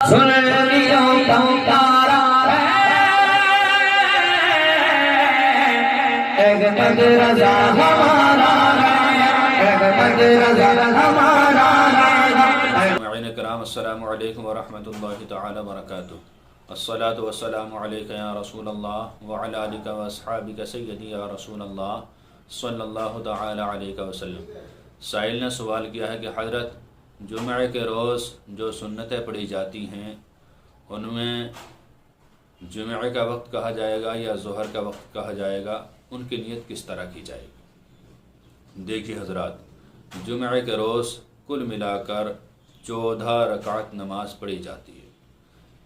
سنیوں کا تارا ایک مدرسہ ہمارا ایک مدرسہ ہمارا۔ مستمعین کرام السلام علیکم ورحمۃ اللہ تعالی وبرکاتہ۔ الصلاۃ والسلام علیک یا رسول اللہ وعلی آلک واصحابک سیدی یا رسول اللہ صلی اللہ تعالی علیہ وسلم۔ سائل نے سوال کیا ہے کہ حضرت جمعہ کے روز جو سنتیں پڑھی جاتی ہیں ان میں جمعہ کا وقت کہا جائے گا یا ظہر کا وقت کہا جائے گا، ان کی نیت کس طرح کی جائے گی؟ دیکھیے حضرات، جمعہ کے روز کل ملا کر 14 رکعت نماز پڑھی جاتی ہے۔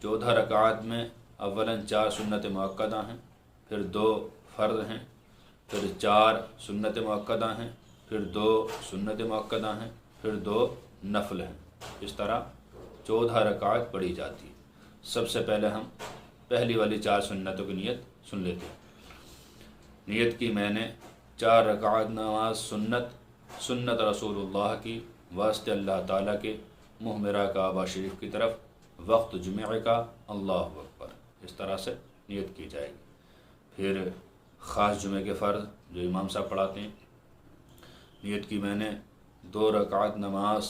14 رکعات میں اولاً 4 سنت مؤکدہ ہیں، پھر 2 فرض ہیں، پھر 4 سنت مؤکدہ ہیں، پھر 2 سنت مؤکدہ ہیں، پھر 2 نفل ہیں۔ اس طرح 14 رکعت پڑھی جاتی ہے۔ سب سے پہلے ہم پہلی والی 4 سنتوں کی نیت سن لیتے ہیں۔ نیت کی میں نے 4 رکعت نماز سنت رسول اللہ کی، واسطے اللہ تعالیٰ کے، منہ میرا کعبہ شریف کی طرف، وقت جمعہ کا، اللہ اکبر، اس طرح سے نیت کی جائے گی۔ پھر خاص جمعہ کے فرض جو امام صاحب پڑھاتے ہیں، نیت کی میں نے 2 رکعت نماز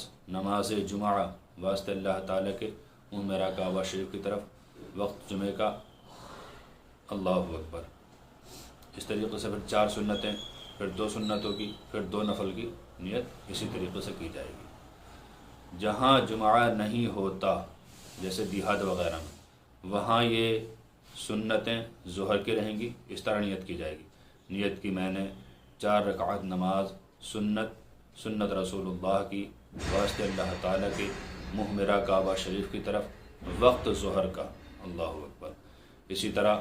جمعہ، واسطے اللہ تعالیٰ کے، منہ میرا کعبہ شریف کی طرف، وقت جمعہ کا، اللہ اکبر۔ اس طریقے سے پھر 4 سنتیں، پھر 2 سنتوں کی، پھر 2 نفل کی نیت اسی طریقے سے کی جائے گی۔ جہاں جمعہ نہیں ہوتا جیسے دیہات وغیرہ میں، وہاں یہ سنتیں ظہر کی رہیں گی، اس طرح نیت کی جائے گی۔ نیت کی میں نے 4 رکعت نماز سنت رسول اللہ کی، واسطے اللہ تعالیٰ کے، منہ میرا کعبہ شریف کی طرف، وقت ظہر کا، اللہ اکبر۔ اسی طرح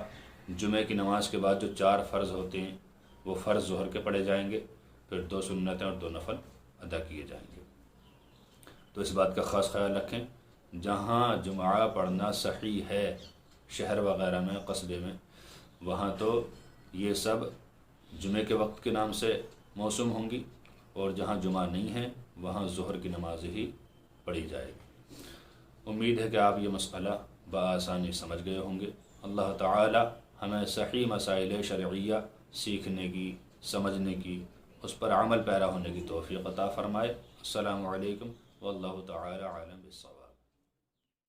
جمعہ کی نماز کے بعد جو 4 فرض ہوتے ہیں وہ فرض ظہر کے پڑھے جائیں گے، پھر 2 سنتیں اور 2 نفل ادا کیے جائیں گے۔ تو اس بات کا خاص خیال رکھیں، جہاں جمعہ پڑھنا صحیح ہے شہر وغیرہ میں، قصبے میں، وہاں تو یہ سب جمعہ کے وقت کے نام سے موسوم ہوں گی، اور جہاں جمعہ نہیں ہے وہاں ظہر کی نماز ہی پڑھی جائے گی۔ امید ہے کہ آپ یہ مسئلہ بآسانی سمجھ گئے ہوں گے۔ اللہ تعالی ہمیں صحیح مسائل شرعیہ سیکھنے کی، سمجھنے کی، اس پر عمل پیرا ہونے کی توفیق عطا فرمائے۔ السلام علیکم واللہ تعالی عالم بالصواب۔